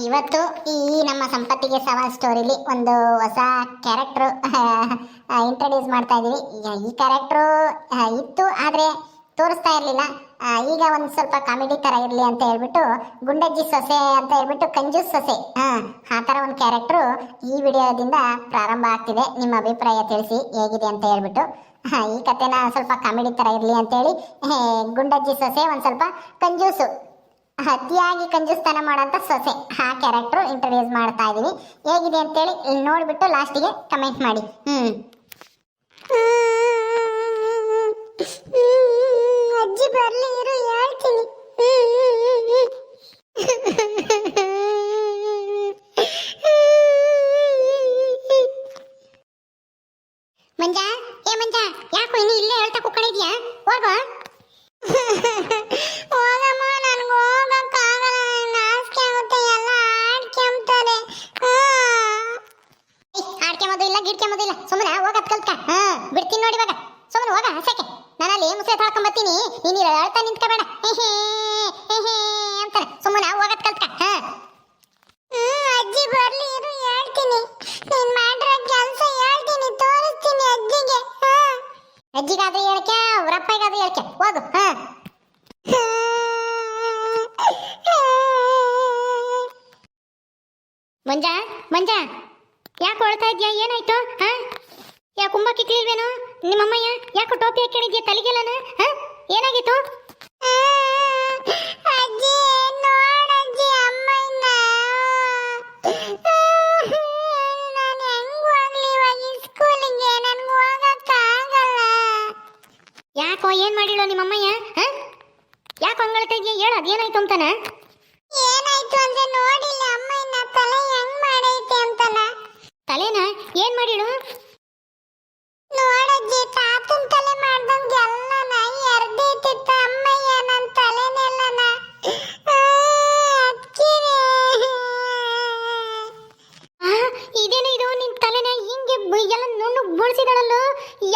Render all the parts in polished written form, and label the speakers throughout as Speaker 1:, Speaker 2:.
Speaker 1: ಇವತ್ತು ಈ ನಮ್ಮ ಸಂಪತ್ತಿಗೆ ಸವಾಲ್ ಸ್ಟೋರಿಲಿ ಒಂದು ಹೊಸ ಕ್ಯಾರೆಕ್ಟರ್ ಇಂಟ್ರೊಡ್ಯೂಸ್ ಮಾಡ್ತಾ ಇದೀವಿ. ಈ ಕ್ಯಾರೆಕ್ಟರ್ ಇತ್ತು ಆದರೆ ತೋರಿಸ್ತಾ ಇರಲಿಲ್ಲ. ಈಗ ಒಂದು ಸ್ವಲ್ಪ ಕಾಮಿಡಿ ಥರ ಇರಲಿ ಅಂತ ಹೇಳ್ಬಿಟ್ಟು ಗುಂಡಜ್ಜಿ ಸೊಸೆ ಅಂತ ಹೇಳ್ಬಿಟ್ಟು ಕಂಜೂಸ್ ಸೊಸೆ ಆ ಥರ ಒಂದು ಕ್ಯಾರೆಕ್ಟ್ರು ಈ ವಿಡಿಯೋದಿಂದ ಪ್ರಾರಂಭ ಆಗ್ತಿದೆ. ನಿಮ್ಮ ಅಭಿಪ್ರಾಯ ತಿಳಿಸಿ ಹೇಗಿದೆ ಅಂತ ಹೇಳ್ಬಿಟ್ಟು. ಈ ಕಥೆನ ಸ್ವಲ್ಪ ಕಾಮಿಡಿ ಥರ ಇರಲಿ ಅಂತೇಳಿ ಗುಂಡಜ್ಜಿ ಸೊಸೆ ಒಂದು ಸ್ವಲ್ಪ ಕಂಜೂಸು, ಅತಿಯಾಗಿ ಕಂಜೂಸ್ತನ ಮಾಡೋಂಥ ಸೊಸೆ ಆ ಕ್ಯಾರೆಕ್ಟರ್ ಇಂಟ್ರೊಡ್ಯೂಸ್ ಮಾಡ್ತಾ ಇದೀನಿ. ಹೇಗಿದೆ ಅಂತೇಳಿ ನೋಡಿಬಿಟ್ಟು ಲಾಸ್ಟಿಗೆ ಕಮೆಂಟ್ ಮಾಡಿ. ಅಜ್ಜಿ ಬರ್ಲಿ ಇರು ಹೇಳ್ತೀನಿ. ಮಂಜ, ಏ ಮಂಜ, ಯಾಕೋ ಇನ್ನು ಇಲ್ಲೇ ಹೇಳ್ತಾ ಕುಕ್ಕಳಿದ್ಯಾ? ಹೋಗೋ. ಹೋಗಮ್ಮ, ನನ್ಗೆ ಹೋಗಕ್ಕಾಗಲ್ಲ, ನಾಚಿಕೆ ಆಗುತ್ತೆ, ಎಲ್ಲ ಆಡ್ಕೆಂಬ್ತಾರೆ. ಆಡ್ಕೆಂಬೋದು ಇಲ್ಲ, ಗಿಡ್ಕೆಂಬೋದು ಇಲ್ಲ, ಸುಮ್ಮನೆ ಹೋಗತ್ ಕಲ್ತ್ಕ. ಬಿಡ್ತೀನಿ ನೋಡಿ ಇವಾಗ, ಸುಮ್ಮನೆ ಹೋಗ ಹಸಕ್ಕೆ. ನಾನಲ್ಲಿ ಮುಸೆ ತೊಳ್ಕೊಂಬತ್ತೀನಿ, ನೀನು ಹೇಳ್ತಾ ನಿಂತ್ಕೋಬೇಡ ಅಂತಾರೆ. ಸುಮ್ಮನೆ ಹೋಗತ್ ಕಲ್ತ್ಕ. ಅಜ್ಜಿ ಬರ್ಲಿ ಇರು ಹೇಳ್ತೀನಿ. ನೀನ್ ಮಾಡಿರೋ ಕೆಲಸ ಹೇಳ್ತೀನಿ, ತೋರಿಸ್ತೀನಿ ಅಜ್ಜಿಗೆ. ಅಜ್ಜಿಗಾದ್ರೂ ಹೇಳ್ಕೆ, ಅವ್ರಪ್ಪಗಾದ್ರೂ ಹೇಳ್ಕೆ, ಹೋಗು. ಮಂಜ, ಮಂಜ, ಯಾಕೆ ಹೊಳ್ತಾ ಇದ್ಯಾ? ಏನಾಯ್ತು? ಯಾಕೆ ಕುಂಬ ಕಿಕ್ಲಿಲ್ವೇನು? ನಿಮ್ಮಮ್ಮಯ್ಯ ಯಾಕೆ ಟೋಪಿ ಹಾಕೊಂಡಿದ್ಯಾ ತಲೆಗೆಲ್ಲನ? ಏನಾಗಿತ್ತು? ಅಜ್ಜಿ ನೋಡಜ್ಜಿ, ಅಮ್ಮಯ್ಯನ ನಾನು ಹೆಂಗ್ ಹೋಗ್ಲಿ ಇವಾಗ ಸ್ಕೂಲಿಗೆ? ನನ್ಗೆ ಹೋಗಕ್ಕಾಗಲ್ಲ. ಯಾಕೋ ಏನ್ ಮಾಡಿಲ್ಲ ನಿಮ್ಮಮ್ಮಯ್ಯ? ಯಾಕೆ ಹಂಗಳ್ತಾ ಇದೆಯಾ? ಹೇಳು, ಅದೇನಾಯ್ತು ಅಂತಾನ? ಏನಾಯ್ತು ಅಂದ್ರೆ ನೋಡಿಲ್ಲ ಅಮ್ಮಯ್ಯನ ತಲೆ ಹೆಂಗ್ ಮಾಡೈತೆ ಅಂತನ. ತಲೆನ ಏನ್ ಮಾಡಿಳು? ನೋಡಜ್ಜಿ, ತಾತನ್ ತಲೆ ಮಾಡ್ದಂಗೆ ಎಲ್ಲನ ಎರ್ದೈತಿತ್ತ ಅಮ್ಮಯ್ಯ ನನ್ನ ತಲೆನೆಲ್ಲನ. ಇದೇನು ಇದು? ನಿನ್ ತಲೆನ ಹಿಂಗೆ ಎಲ್ಲ ನುಣ್ಣು ಬೋಳ್ಸಿದಳಲ್ಲೋ,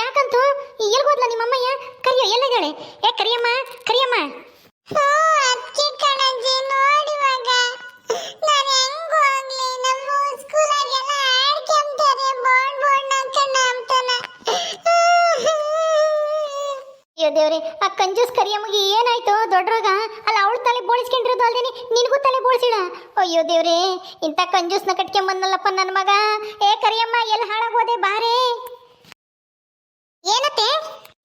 Speaker 1: ಯಾಕಂತೂ? ಎಲ್ಗೋದ್ಲ ನಿಮ್ಮಮ್ಮಯ್ಯ? ಕರಿಯೋ, ಎಲ್ಲಿದ್ದಾಳೆ? ಏ ಕರಿಯಮ್ಮ, ಕರಿಯಮ್ಮ. ಅಕ್ಕಿ ಕಣಜ್ಜಿ, ನೋಡಿವಾಗ ನಾನು ಹೆಂಗ್ ಹೋಗ್ಲಿ? ನಮ್ಮ ಸ್ಕೂಲಾಗೆಲ್ಲ ಆಡ್ಕೊಂತಾರೆ, ಬೋರ್ಡ್ ನಕ್ಕಣ್ಣ ಅಂತಾನ. ಅಯ್ಯೋ ದೇವ್ರಿ, ಆ ಕಂಜೂಸ್ ಕರಿಯಮ್ಮಗೆ ಏನಾಯ್ತು ದೊಡ್ಡರೋಗ? ಅಲ್ಲ, ಅವಳು ತಲೆ ಬೋಳಿಸ್ಕೊಂಡಿರೋದು ಅಲ್ದೇನೆ ನಿನಗೂ ತಲೆ ಬೋಳಿಸಿಡ. ಅಯ್ಯೋ ದೇವ್ರಿ, ಇಂಥ ಕಂಜೂಸ್ನ ಕಟ್ಕೊಂಬಂದಲ್ಲಪ್ಪ ನನ್ನ ಮಗ. ಏ ಕರಿಯಮ್ಮ, ಎಲ್ಲಿ ಹಾಳಾಗೋದೆ? ಬಾರೇ. ಏನತ್ತೆ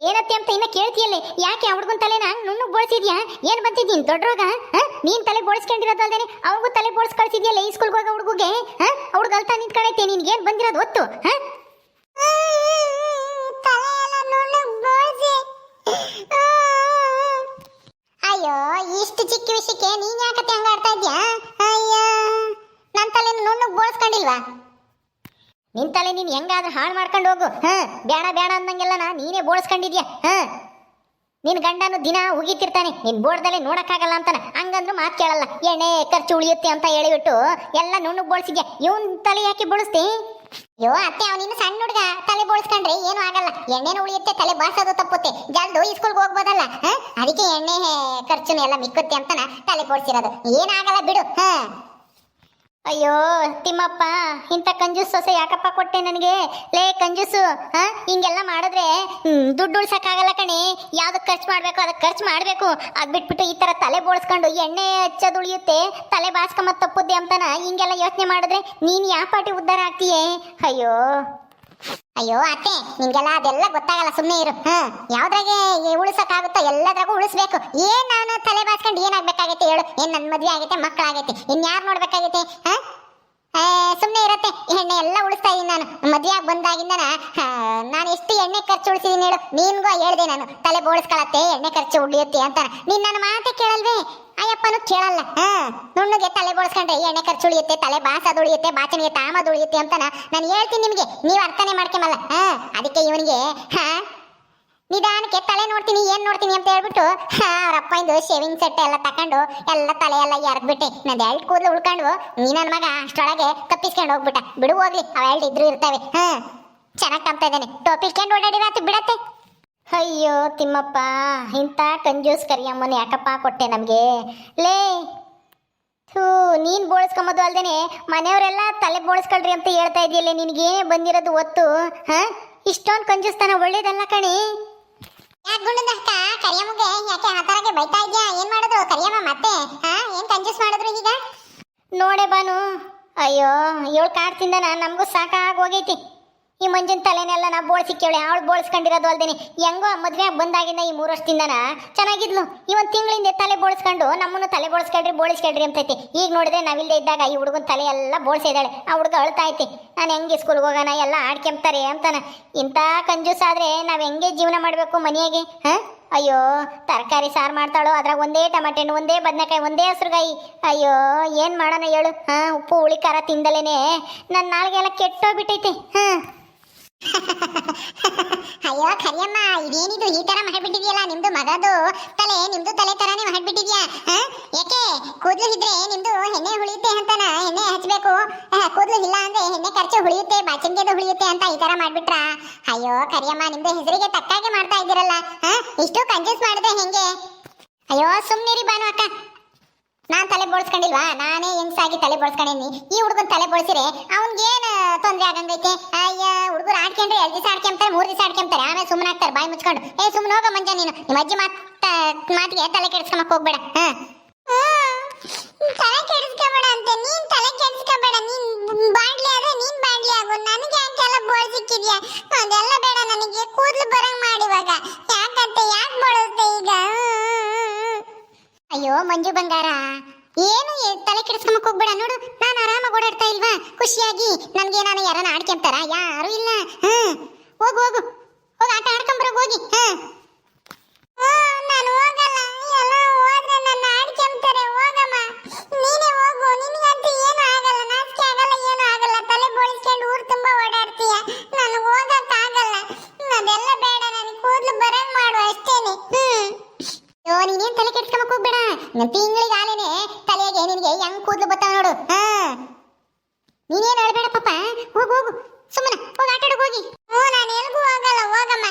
Speaker 1: ಏನತ್ತೆ ಅಂತ ಇನ್ನ ಕೇಳ್ತಿಯಲ್ಲೇ? ಯಾಕೆ ಹುಡುಗನ ತಲೆನ ನುಣ್ಣು ಬೋಳ್ಸಿದ್ಯಾ? ಏನ್ ಬಂತಿದ್ದೀನಿ ದೊಡ್ಡರೋಗ? ನೀನ್ ತಲೆ ಬೋಳ್ಸ್ಕೊಂಡಿರೋದಲ್ದೇನೆ ಅವ್ರಿಗೂ ತಲೆ ಬೋಳ್ಸ್ ಕಳ್ಸಿದ್ಯಲ್ಲ ಈ ಸ್ಕೂಲ್ಗೆ ಹೋಗೋ ಹುಡುಗುಗೆ. ಹುಡುಗ ಅಲ್ತಾ ನಿಂತ್ಕೊಂಡೈತೆ, ನಿನ್ಗೇನ್ ಬಂದಿರೋದು ಒತ್ತು? ಅಯ್ಯೋ, ಇಷ್ಟು ಚಿಕ್ಕ ವಿಷಯಕ್ಕೆ ನೀನ್ ಯಾಕತ್ತೆ ಹಂಗ ಆಡ್ತಾ ಇದ್ಯಾ? ಅಯ್ಯ, ನನ್ನ ತಲೆನ ನುಣ್ಣು ಬೋಳ್ಸ್ಕೊಂಡಿಲ್ವಾ? ನಿನ್ ತಲೆ ನೀನ್ ಹೆಂಗಾದ್ರೂ ಹಾಳು ಮಾಡ್ಕೊಂಡು ಹೋಗು. ಬೇಡ ಬೇಡ ಅಂದಂಗೆಲ್ಲ ನೀನೇ ಬೋಳ್ಸ್ಕೊಂಡಿದ್ಯಾ. ನಿನ್ ಗಂಡನು ದಿನ ಉಗಿತಿರ್ತಾನೆ, ನಿನ್ ಬೋರ್ಡಲ್ಲೇ ನೋಡಕ್ಕಾಗಲ್ಲ ಅಂತಾನೆ. ಹಂಗಂದ್ರು ಮಾತು ಕೇಳಲ್ಲ, ಎಣ್ಣೆ ಖರ್ಚು ಉಳಿಯುತ್ತೆ ಅಂತ ಹೇಳಿಬಿಟ್ಟು ಎಲ್ಲ ನುಣ್ಣು ಬೋಳ್ಸಿದ್ಯಾ. ಇವನ್ ತಲೆ ಯಾಕೆ ಬೋಳಿಸ್ತಿ? ಅಯ್ಯೋ ಅತ್ತೆ, ಅವನಿನ್ನು ಸಣ್ಣ ಹುಡುಗ, ತಲೆ ಬೋಳ್ಸ್ಕೊಂಡ್ರೆ ಏನು ಆಗಲ್ಲ. ಎಣ್ಣೆನೂ ಉಳಿಯುತ್ತೆ, ತಲೆ ಬಾರ್ಸೋದು ತಪ್ಪುತ್ತೆ. ಜಲ್ದು ಈ ಸ್ಕೂಲ್ಗೆ ಹೋಗ್ಬೋದಲ್ಲ. ಅದಕ್ಕೆ ಎಣ್ಣೆ ಖರ್ಚುನು ಎಲ್ಲ ಮಿಕ್ಕುತ್ತೆ ಅಂತಾನ ತಲೆ ಬೋಳ್ಸಿರೋದು. ಏನಾಗಲ್ಲ ಬಿಡು. ಅಯ್ಯೋ ತಿಮ್ಮಪ್ಪ, ಇಂಥ ಕಂಜೂಸ್ ಸೊಸೆ ಯಾಕಪ್ಪ ಕೊಟ್ಟೆ ನನಗೆ? ಲೇ ಕಂಜೂಸು, ಹಿಂಗೆಲ್ಲ ಮಾಡಿದ್ರೆ ದುಡ್ಡು ಉಳ್ಸಕ್ಕಾಗಲ್ಲ ಕಣೆ. ಯಾವ್ದಕ್ಕೆ ಖರ್ಚು ಮಾಡಬೇಕು ಅದಕ್ಕೆ ಖರ್ಚು ಮಾಡಬೇಕು. ಅದು ಬಿಟ್ಬಿಟ್ಟು ಈ ಥರ ತಲೆ ಬೋಳ್ಸ್ಕೊಂಡು ಎಣ್ಣೆ ಹಚ್ಚೋದು ಉಳಿಯುತ್ತೆ, ತಲೆ ಬಾಸ್ಕೊಂಬತ್ತು ತಪ್ಪುತ್ತೆ ಅಂತಾನ ಹಿಂಗೆಲ್ಲ ಯೋಚನೆ ಮಾಡಿದ್ರೆ ನೀನು ಯಾವ ಪಾಟಿ ಉದ್ಧಾರ ಆಗ್ತೀಯೇ? ಅಯ್ಯೋ ಅಯ್ಯೋ ಅತ್ತೆ, ನಿಂಗೆಲ್ಲ ಅದೆಲ್ಲ ಗೊತ್ತಾಗಲ್ಲ, ಸುಮ್ಮನೆ ಇರು. ಯಾವ್ದ್ರಾಗೆ ಉಳಿಸಕ್ಕಾಗುತ್ತೋ ಎಲ್ಲದ್ರಾಗೂ ಉಳಿಸ್ಬೇಕು. ಏನ್ ನಾನು ತಲೆ ಬಾಸ್ಕೊಂಡು ಏನಾಗ್ಬೇಕಾಗೈತೆ ಹೇಳು? ಏನ್ ನನ್ನ ಮದ್ವೆ ಆಗೈತೆ, ಮಕ್ಕಳಾಗೈತೆ, ಇನ್ಯಾರು ನೋಡ್ಬೇಕಾಗೈತೆ? ಸುಮ್ಮನೆ ಇರತ್ತೆ. ಎಣ್ಣೆ ಎಲ್ಲ ಉಳಿಸ್ತಾ ಇದೀನಿ ನಾನು. ಮದುವೆ ಆಗಿ ಬಂದಾಗಿಂದ ನಾನು ಎಷ್ಟು ಎಣ್ಣೆ ಖರ್ಚು ಉಳಿಸಿದೀನಿ ಹೇಳು? ನಿನ್ಗೂ ಹೇಳ್ದೆ ನಾನು, ತಲೆ ಬೋಳಿಸ್ಕೊಳತ್ತೆ, ಎಣ್ಣೆ ಖರ್ಚು ಉಳಿಯುತ್ತೆ ಅಂತ. ನೀನ್ ನನ್ನ ಮಾತೆ ಕೇಳಲ್ವೇ? ಅಯ್ಯಪ್ಪನು ಕೇಳಲ್ಲ. ನುಣ್ಣಗೆ ತಲೆ ಬೋಳ್ಸ್ಕೊಂಡ್ರೆ ಎಣ್ಣೆ ಖರ್ಚು ಉಳಿಯುತ್ತೆ, ತಲೆ ಬಾಸದು ಉಳಿಯುತ್ತೆ, ಬಾಚನಿಗೆ ತಾಮದು ಉಳಿಯುತ್ತೆ ಅಂತ ನಾನು ಹೇಳ್ತೀನಿ ನಿಮಗೆ. ನೀವು ಅರ್ಥನೇ ಮಾಡ್ಕೊಂಬಲ್ಲ. ಅದಕ್ಕೆ ಇವನಿಗೆ ನಿಧಾನಕ್ಕೆ ತಲೆ ನೋಡ್ತೀನಿ, ಏನ್ ನೋಡ್ತೀನಿ ಅಂತ ಹೇಳ್ಬಿಟ್ಟು ಅವರಪ್ಪ ಇಂದು ಶೇವಿಂಗ್ ಸೆಟ್ ಎಲ್ಲ ತಕೊಂಡು ಎಲ್ಲ ತಲೆ ಎಲ್ಲ ಎರ್ದ್ಬಿಟ್ಟೆ. ನಂದು 2 ಕೂದಲು ಉಳ್ಕೊಂಡು ನೀ ನನ್ನ ಮಗ ಅಷ್ಟೊಳಗೆ ತಪ್ಪಿಸ್ಕೊಂಡು ಹೋಗ್ಬಿಟ್ಟ. ಬಿಡು ಹೋಗ್ಲಿ, ಅವ 2 ಇದ್ರು ಇರ್ತವೆ. ಚೆನ್ನಾಗಿ ಕಾಣ್ತಾ ಇದ್ದಾನೆ, ಟೋಪಿ ಇಟ್ಕೊಂಡು ಓಡಾಡಿರಾತು ಬಿಡತ್ತೆ. ಅಯ್ಯೋ ತಿಮ್ಮಪ್ಪ, ಇಂಥ ಕಂಜೂಸ್ ಕರಿಯಮ್ಮನ ಯಾಕಪ್ಪ ಕೊಟ್ಟೆ ನಮಗೆ? ಲೇ ಹೂ ನೀನ್ ಬೋಳಿಸ್ಕೊಂಬೋದು ಅಲ್ದೇನೆ ಮನೆಯವರೆಲ್ಲ ತಲೆ ಬೋಳಿಸ್ಕೊಳ್ರಿ ಅಂತ ಹೇಳ್ತಾ ಇದೆಯಲ್ಲ ನಿನಗೇನೇ ಬಂದಿರೋದು ಒತ್ತು ಹಾ ಇಷ್ಟೊಂದು ಕಂಜೂಸ್ತಾನ ಒಳ್ಳೇದಲ್ಲ ಕಣಿ. ಯಾಕೆ ಗುಂಡದ ಅಕ್ಕ ಕರಿಯಮ್ಮಗೆ ಯಾಕೆ ಆ ಥರಗೆ ಬೈತಾ ಇದ್ಯಾ? ಏನ್ ಮಾಡೋದು ಕರಿಯಮ್ಮ ಮತ್ತೆ ಏನ್ ಕಂಜೂಸ್ ಮಾಡಿದ್ರು ಈಗ? ನೋಡೆ ಬಾನು ಅಯ್ಯೋ ಇವಳು ಕಾಡ್ತಿಂದ ನಮಗೂ ಸಾಕಾಗಿ ಹೋಗೈತಿ. ಈ ಮಂಜನ್ ತಲೆನೆಲ್ಲ ನಾ ಬೋಳ್ಸಿಕ್ಕೇವಳೆ ಅವಳು ಬೋಳ್ಸ್ಕೊಂಡಿರೋದು ಅಲ್ದೇನೆ ಹೆಂಗೋ ಮದ್ವೆ ಬಂದಾಗಿಂದ ಈ 3 ವರ್ಷದಿಂದನ ಚೆನ್ನಾಗಿದ್ಲು. ಈ ಒಂದು ತಿಂಗಳಿಂದ ತಲೆ ಬೋಳ್ಸ್ಕೊಂಡು ನಮ್ಮನ್ನು ತಲೆ ಬೋಳಿಸ್ಕೊಳ್ರಿ ಅಂತೈತಿ. ಈಗ ನೋಡಿದ್ರೆ ನಾವಿಲ್ಲದೆ ಇದ್ದಾಗ ಈ ಹುಡುಗನ ತಲೆ ಎಲ್ಲ ಬೋಳ್ಸಿದ್ದಾಳೆ. ಆ ಹುಡುಗ ಅಳ್ತಾ ಐತಿ ನಾನು ಹೆಂಗೆ ಸ್ಕೂಲ್ಗೆ ಹೋಗೋಣ ಎಲ್ಲ ಆಡ್ಕೆಂಬ್ತಾರೆ ಅಂತಾನ. ಇಂಥ ಕಂಜೂಸ್ ಆದ್ರೆ ನಾವು ಹೆಂಗೆ ಜೀವನ ಮಾಡಬೇಕು ಮನೆಯಾಗೆ ಅಯ್ಯೋ ತರಕಾರಿ ಸಾರು ಮಾಡ್ತಾಳೋ ಅದ್ರಾಗ ಒಂದೇ ಟಮಾಟೆ ಹಣ್ಣು ಒಂದೇ ಬದನೆಕಾಯಿ ಒಂದೇ ಹಸ್ರುಗಾಯಿ. ಅಯ್ಯೋ ಏನು ಮಾಡೋಣ ಹೇಳು ಉಪ್ಪು ಹುಳಿ ಖಾರ ತಿಂದಲೇನೆ ನನ್ನ ನಾಲ್ಗೆ ಎಲ್ಲ ಕೆಟ್ಟೋಗ್ಬಿಟ್ಟೈತೆ. ಅಯ್ಯೋ ಕರಿಯಮ್ಮ ಇದೇನಿದು ಈ ತರ ಮಾಡ್ಬಿಟ್ಟಿದ್ಯಲ್ಲ? ನಿಮ್ದು ಮಗದು ತಲೆ ನಿಮ್ದು ತಲೆ ತರಾನೇ ಮಾಡ್ಬಿಟ್ಟಿದ್ಯಾ? ಯಾಕೆ ಕೂದಲು ಇದ್ರೆ ನಿಮ್ದು ಎಣ್ಣೆ ಹುಳಿಯುತ್ತೆ ಅಂತಾನ ಎಣ್ಣೆ ಹಚ್ಬೇಕು, ಕೂದಲು ಇಲ್ಲ ಅಂದ್ರೆ ಎಣ್ಣೆ ಖರ್ಚು ಹುಳಿಯುತ್ತೆ ಬಾಚಣಿಗೆದು ಹುಳಿಯುತ್ತೆ ಅಂತ ಈ ತರ ಮಾಡ್ಬಿಟ್ರ? ಅಯ್ಯೋ ಕರಿಯಮ್ಮ ನಿಮ್ದು ಹೆಸರಿಗೆ ತಕ್ಕಾಗೆ ಮಾಡ್ತಾ ಇದ್ದೀರಲ್ಲ ಇಷ್ಟು ಕಂಜೂಸ್ ಮಾಡಿದ್ರೆ ಹೆಂಗೆ? ಅಯ್ಯೋ ಸುಮ್ನಿರಿ ಬಾನು ಅಕ್ಕ, ನಾನ್ ತಲೆ ಬೋಳ್ಸ್ಕೊಂಡಿಲ್ವಾ? ನಾನೇ ಹೆಂಗ್ಸಾಗಿ ತಲೆ ಬೋಳ್ಸ್ಕೊಂಡಿನಿ. ಈ ಹುಡುಗನ್ ತಲೆ ಬೋಳ್ಸಿರೆ ಅವ್ನ್ಗೇನು ತೊಂದ್ರೆ ಆಗಂಗೈತೆ? ಅಯ್ಯ ಹುಡುಗರು ಆಡ್ಕೊಂಡ್ರೆ 2 ದಿವಸ ಆಡ್ಕೊಂತಾರೆ 3 ದಿವಸ ಆಡ್ಕೊಂತಾರೆ ಆಮೇಲೆ ಸುಮ್ಮನೆ ಆಗ್ತಾರೆ ಬಾಯಿ ಮುಚ್ಕೊಂಡು. ಸುಮ್ಮನೆ ಹೋಗ ಮಂಜ ನೀನು ನಿಮ್ಮ ಅಜ್ಜಿ ಮಾತಿಗೆ ತಲೆ ಕೆಡಿಸ್ಕೊಂಬಕ್ ಹೋಗ್ಬೇಡ. ತಲೆ ಕೆಡಿಸ್ಕೋಬೇಡ ಅಂತ ನೀನ್ ತಲೆ ಕೆಡಿಸ್ಕೋಬೇಡ. ನೀನ್ ಬಾಡ್ಲಿ ಆದ್ರೆ ನೀನ್ ಬಾಡ್ಲಿ ಆಗು. ನನಗೆ ಯಾಕೆಲ್ಲ ಬೋಳ್ಸಿಕ್ಕಿದ್ಯಾ? ಅದೆಲ್ಲ ಬೇಡ ನನಗೆ ಕೂದಲು ಬರಂಗ್ ಮಾಡಿವಾಗ ಯಾಕಂತೆ ಯಾಕೆ ಬೋಳಿಸ್ದೆ ಈಗ? ಅಯ್ಯೋ ಮಂಜು ಬಂಗಾರ ಏನು ತಲೆ ಕೆಡಿಸ್ಕೊಂಬಕ್ ಹೋಗ್ಬೇಡ. ನೋಡು ನಾನು ಆರಾಮಾಗಿ ಓಡಾಡ್ತಾ ಇಲ್ವಾ ಖುಷಿಯಾಗಿ. ನನ್ಗೆ ನಾನು ಯಾರನ್ನ ಆಡ್ಕೊಂತಾರ? ಯಾರು ಇಲ್ಲ. ಹೋಗು ಹೋಗು ಹೋಗಿ ಆಟ ಆಡ್ಕೊಂಬರೋಗ ಹೋಗಿ. ನಾನು ಹೋಗಲ್ಲ, ಎಲ್ಲ ಹೋದ್ರೆ ನನ್ನ ಆಡ್ಕೊಂತಾರೆ. ಹೋಗಮ್ಮ ನೀನೇ ಹೋಗು, ನಿನಗಂತೂ ಏನು ಆಗಲ್ಲ, ನಾಚಿಕೆ ಆಗಲ್ಲ, ಏನು ಆಗಲ್ಲ. ತಲೆ ಬೋಳಿಸ್ಕೊಂಡು ಊರು ತುಂಬಾ ಓಡಾಡ್ತೀಯ, ನಾನು ಹೋಗಕ್ಕಾಗಲ್ಲ. ಅದೆಲ್ಲ ಬೇಡ, ನನಗೆ ಕೂದಲು ಬರಂಗ್ ಮಾಡು ಅಷ್ಟೇನೆ. ಅಯ್ಯೋ ನೀನೇನ್ ತಲೆ ಕೆಡ್ಸ್ಕೊಂಬಕ್ ಹೋಗ್ಬೇಡ. ತಿಂಗಳಿಗೆ ಆಲೇನೆ ತಲೆಗೆ ನಿನಗೆ ಹೆಂಗ್ ಕೂದಲು ಬತ್ತಾವ ನೋಡು. ನೀನೇನು ಅಳ್ಬೇಡ ಪಾಪ, ಹೋಗು ಹೋಗು ಸುಮ್ಮನೆ ಹೋಗಿ ಆಟಾಡೋಕೆ ಹೋಗಿ. ನಾನು ಎಲ್ಗೂ ಹೋಗಲ್ಲ, ಹೋಗಮ್ಮ.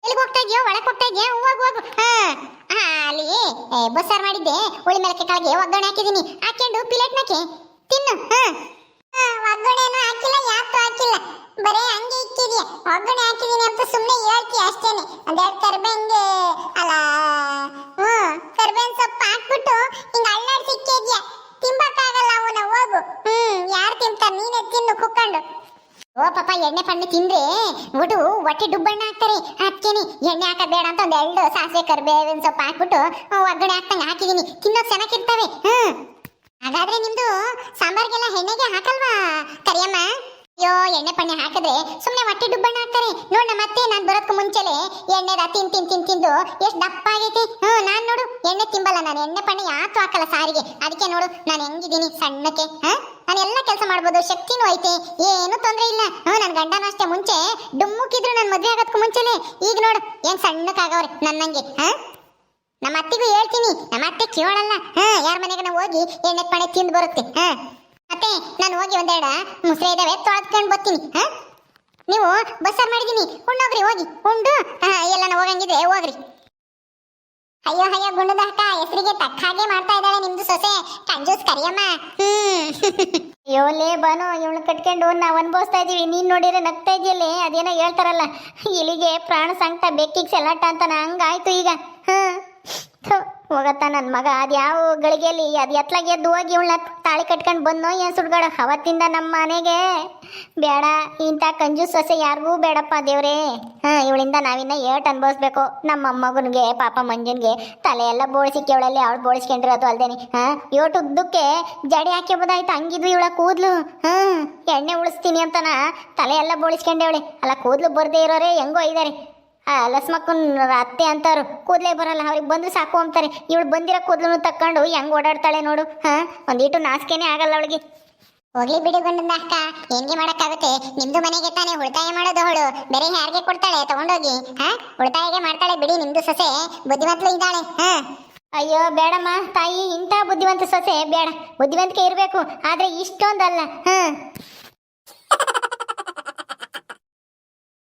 Speaker 1: ಎಲ್ಲಿಗೆ ಹೋಗ್ತಾ ಇದೆಯೋ? ಒಳಗೆ ಹೋಗ್ತಾ ಇದೆಯಾ? ಹೋಗು ಹೋಗು. ಅಲ್ಲಿ ಬಸ್ಸಾರು ಮಾಡಿದ್ದೆ, ಹುಳಿ ಮೇಲೆ ಕೆಳಗೆ ಒಗ್ಗರಣೆ ಹಾಕಿದ್ದೀನಿ, ಹಾಕೊಂಡು ಪ್ಲೇಟ್ನಾಕೆ ತಿನ್ನು. ಒಗ್ಗರಣೆನೂ ಹಾಕಿಲ್ಲ, ಯಾಕೂ ಹಾಕಿಲ್ಲ, ಬರೇ ಹಂಗೆ ಇಕ್ಕಿದ್ಯಾ. ಒಗ್ಗರಣೆ ಹಾಕಿದೀನಿ ಅಂತ ಸುಮ್ಮನೆ ಹೇಳ್ತೀಯ ಅಷ್ಟೇನೆ. ಒಂದೆರಡು ಕರ್ಬೇವಿಗೆ ಅಲ್ಲ ಕರ್ಬೇವಿನ ಸೊಪ್ಪು ಹಾಕ್ಬಿಟ್ಟು ಹಿಂಗೆ ಅಳ್ಳಾಡ್ಸಿ ಇಕ್ಕಿದ್ಯಾ. ತಿಂಬಕ್ಕಾಗಲ್ಲ ಅವನ, ಹೋಗು. ಯಾರು ತಿಂತಾರೆ? ನೀನೇ ತಿನ್ನು ಕುಕ್ಕೊಂಡು. ಓ ಪಾಪ ಎಣ್ಣೆ ಪಣ್ಣೆ ತಿಂದ್ರೆ ಒಟ್ಟು ಹೊಟ್ಟೆ ಡುಬ್ಬಣ್ಣ ಹಾಕ್ತಾರೆ. ಅದಕ್ಕೇನೆ ಎಣ್ಣೆ ಹಾಕಬೇಡ ಅಂತ ಒಂದು 2 ಸಾಸಿವೆ ಕರ್ಬೇವಿನ ಸೊಪ್ಪು ಹಾಕ್ಬಿಟ್ಟು ಒಗ್ಗರಣೆ ಹಾಕ್ತಂಗೆ ಹಾಕಿದೀನಿ. ತಿನ್ನೋದು ಚೆನ್ನಾಗಿರ್ತವೆ. ಹಾಗಾದ್ರೆ ನಿಮ್ದು ಸಾಂಬಾರ್ಗೆಲ್ಲ ಎಣ್ಣೆಗೆ ಹಾಕಲ್ವಾ ಕರಿಯಮ್ಮ? ಅಯ್ಯೋ ಎಣ್ಣೆ ಪಣ್ಣೆ ಹಾಕಿದ್ರೆ ಸುಮ್ಮನೆ ಹೊಟ್ಟೆ ಡುಬ್ಬಣ್ಣ ಹಾಕ್ತಾರೆ. ನೋಡ ಮತ್ತೆ ನಾನು ಬರೋದಕ್ಕೂ ಮುಂಚೆಲೆ ಎಣ್ಣೆದ ತಿಂದು ಎಷ್ಟು ದಪ್ಪ ಆಗೈತಿ. ನಾನು ನೋಡು ಎಣ್ಣೆ ತಿಂಬಲ್ಲ, ನಾನು ಎಣ್ಣೆ ಪಣ್ಣೆ ಯಾತು ಹಾಕಲ್ಲ ಸಾರಿಗೆ. ಅದಕ್ಕೆ ನೋಡು ನಾನು ಹೆಂಗಿದ್ದೀನಿ ಸಣ್ಣಕ್ಕೆ. ನಾನು ಎಲ್ಲ ಕೆಲಸ ಮಾಡ್ಬೋದು, ಶಕ್ತಿನೂ ಐತೆ, ಏನು ತೊಂದರೆ ಇಲ್ಲ. ನನ್ನ ಗಂಡನೂ ಅಷ್ಟೇ ಮುಂಚೆ ಡುಮ್ಮುಕ್ಕಿದ್ರು ನನ್ನ ಮದುವೆ ಆಗೋದಕ್ಕೂ ಮುಂಚೆಲೆ. ಈಗ ನೋಡು ಏನು ಸಣ್ಣಕ್ಕಾಗವ್ರೆ ನನ್ನಂಗೆ. ನಮ್ಮ ಅತ್ತಿಗೂ ಹೇಳ್ತೀನಿ, ನಮ್ಮ ಅತ್ತೆ ಕೇಳಲ್ಲ. ಯಾರ ಮನೆಗೆ ನಾವು ಹೋಗಿ ಎಣ್ಣೆ ಪಣ್ಣೆ ತಿಂದು ಬರುತ್ತೆ. ಮತ್ತೆ ನಾನು ಹೋಗಿ ಒಂದೆರಡು ಮುಸ್ರೆ ಇದಾವೆ ತೊಳೆದ್ಕೊಂಡು ಬರ್ತೀನಿ. ನೀವು ಬಸ್ಸಾರು ಮಾಡಿದೀನಿ, ಉಣ್ಣೋಗ್ರಿ, ಹೋಗಿ ಉಂಡು ಎಲ್ಲ ಹೋಗಂಗಿದ್ರೆ ಹೋಗ್ರಿ. ಅಯ್ಯೋ ಅಯ್ಯೋ ಗುಂಡದ ಅಕ್ಕ ಹೆಸರಿಗೆ ತಕ್ಕ ಹಾಗೆ ಮಾಡ್ತಾ ಇದ್ದಾಳೆ ನಿಮ್ದು ಸೊಸೆ ಕಂಜೂಸ್ ಕರಿಯಮ್ಮ. ಅಯ್ಯೋ ಲೇ ಬಾನು ಇವಳು ಕಟ್ಕೊಂಡು ನಾವು ಅನ್ಭವಿಸ್ತಾ ಇದೀವಿ, ನೀನ್ ನೋಡಿದ್ರೆ ನಗ್ತಾ ಇದೆಯಲ್ಲೇ. ಅದೇನೋ ಹೇಳ್ತಾರಲ್ಲ, ಇಲ್ಲಿಗೆ ಪ್ರಾಣ ಸಂಕಟ ಬೆಕ್ಕಿಗೆ ಸೆಲಾಟ ಅಂತ ಹಂಗಾಯ್ತು ಈಗ. ಹೋಗತ್ತ ನನ್ನ ಮಗ ಅದು ಯಾವ ಗಳಿಗೆಯಲ್ಲಿ ಅದು ಎತ್ಲಾಗೆ ಎದ್ದು ಹೋಗಿ ಇವಳನ್ನ ತಾಳಿ ಕಟ್ಕೊಂಡು ಬಂದೋ ಏನು ಸುಡ್ಗಾಡ. ಅವತ್ತಿಂದ ನಮ್ಮ ಮನೆಗೆ ಬೇಡ ಇಂಥ ಕಂಜೂಸ್ ಸೊಸೆ ಯಾರಿಗೂ ಬೇಡಪ್ಪ ದೇವ್ರೇ. ಇವಳಿಂದ ನಾವಿನ್ನ ಏಟ್ ಅನ್ಭವಿಸ್ಬೇಕು. ನಮ್ಮ ಮೊಮ್ಮಗನಿಗೆ ಪಾಪ ಮಂಜನ್ಗೆ ತಲೆ ಎಲ್ಲ ಬೋಳಿಸಿಕ್ಕೆ ಇವಳಲ್ಲಿ ಅವಳು ಬೋಳಿಸ್ಕೊಂಡಿರೋದು ಅಲ್ದೇನೆ. ಏಟು ಉದ್ದಕ್ಕೆ ಜಡಿ ಹಾಕ್ಯಬೋದಾಯ್ತು, ಹಂಗಿದ್ವು ಇವಳ ಕೂದಲು. ಎಣ್ಣೆ ಉಳಿಸ್ತೀನಿ ಅಂತನ ತಲೆ ಎಲ್ಲ ಬೋಳಿಸ್ಕೊಂಡವಳೆ. ಅಲ್ಲ ಕೂದಲು ಬರದೇ ಇರೋರೆ ಹೆಂಗೋ ಇದ್ದಾರೆ. ಲಸ್ಮಕ್ಕನ್ ಅತ್ತೆ ಅಂತಾರು ಕೂದಲೇ ಬರಲ್ಲ, ಅವ್ರಿಗೆ ಬಂದ್ರೆ ಸಾಕು ಅಂತಾರೆ. ಇವಳು ಬಂದಿರೋ ಕೂದಲನ್ನು ತಕ್ಕೊಂಡು ಹೆಂಗ್ ಓಡಾಡ್ತಾಳೆ ನೋಡು. ಒಂದೀಟು ನಾಚಿಕೆನೇ ಆಗಲ್ಲ ಅವಳಿಗೆ. ಹೋಗ್ಲಿ ಬಿಡಿ ಗಂಡಂದ ಅಕ್ಕ, ಹೆಂಗೆ ಮಾಡಕ್ಕಾಗುತ್ತೆ? ನಿಮ್ದು ಮನೆಗೆ ತಾನೇ ಉಳಿತಾಯ ಮಾಡೋದು ಅವಳು, ಬೇರೆ ಯಾರಿಗೆ ಕೊಡ್ತಾಳೆ ತಗೊಂಡೋಗಿ? ಉಳಿತಾಯಗೆ ಮಾಡ್ತಾಳೆ ಬಿಡಿ, ನಿಮ್ದು ಸೊಸೆ ಬುದ್ಧಿವಂತಳು ಇದ್ದಾಳೆ. ಅಯ್ಯೋ ಬೇಡಮ್ಮ ತಾಯಿ, ಇಂಥ ಬುದ್ಧಿವಂತ ಸೊಸೆ ಬೇಡ. ಬುದ್ಧಿವಂತಿಕೆ ಇರಬೇಕು, ಆದ್ರೆ ಇಷ್ಟೊಂದಲ್ಲ.